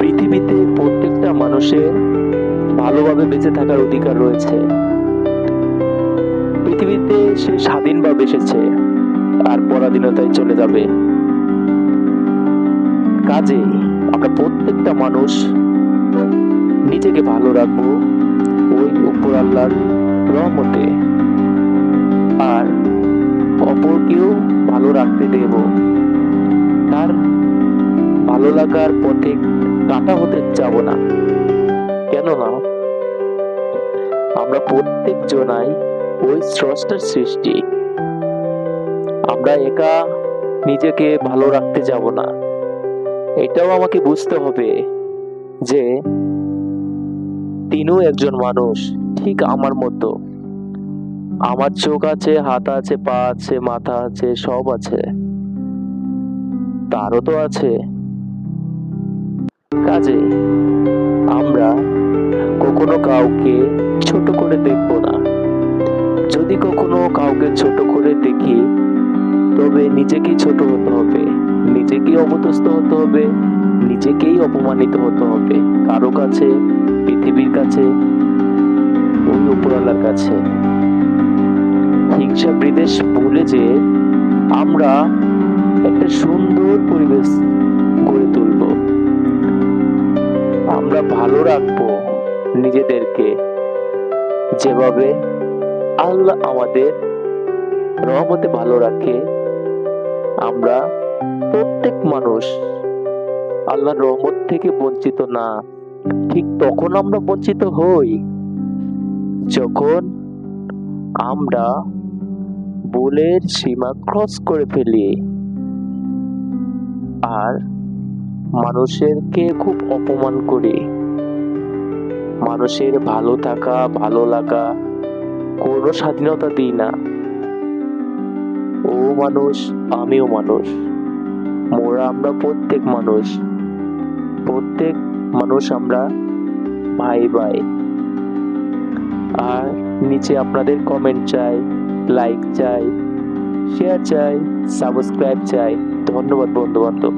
পৃথিবীতে প্রত্যেকটা মানুষের ভালোভাবে বেঁচে থাকার অধিকার রয়েছে। পৃথিবীতে সে স্বাধীনভাবে এসেছে, আর পরাধীনতায় চলে যাবে। কাজেই আমরা প্রত্যেকটা মানুষ নিজেকে ভালো রাখবো ওই উপর আল্লাহর রহমতে, আর অপরকেও ভালো রাখতে দেব। তার ভালো লাগার পথে কাঁটা হতে যাব না। কেননা আমরা প্রত্যেক জনাই ওই স্রষ্টার সৃষ্টি। আমরা একা নিজেকে ভালো রাখতে যাব না। এটাও আমাকে বুঝতে হবে যে তিনিও একজন মানুষ, ঠিক আমার মতো। আমার চোখ আছে, হাত আছে, পা আছে, মাথা আছে, সব আছে, তারও তো আছে। কাজে আমরা কখনো কাউকে ছোট করে দেখব না। যদি কখনো কাউকে ছোট করে দেখি, তবে নিজেকেই ছোট হতে হবে, নিজেকেই অপদস্থ হতে হবে, নিজেকেই অপমানিত হতে হবে। কারো কাছে, পৃথিবীর কাছে, ওই উপরওয়ালার কাছে। হিংসা বিদ্বেষ ভুলে যে আমরা একটা সুন্দর পরিবেশ গড়ে তুলব। আমরা ভালো রাখবো নিজেদেরকে, যেভাবে আল্লাহ আমাদের রহমতে ভালো রাখে। আমরা প্রত্যেক মানুষ আল্লাহর রহমত থেকে বঞ্চিত না। ঠিক তখন আমরা বঞ্চিত হই যখন আমরা ভুলের সীমা ক্রস করে ফেলি, আর মানুষেরকে খুব অপমান করি। মানুষের ভালো থাকা, ভালো লাগা কোনো স্বাধীনতা দিই না। ও মানুষ, আমিও মানুষ, আমরা প্রত্যেক মানুষ, প্রত্যেক মানুষ আমরা ভাই ভাই। আর নিচে আপনাদের কমেন্ট চাই, লাইক চাই, শেয়ার চাই, সাবস্ক্রাইব চাই। ধন্যবাদ বন্ধু বান্ধব।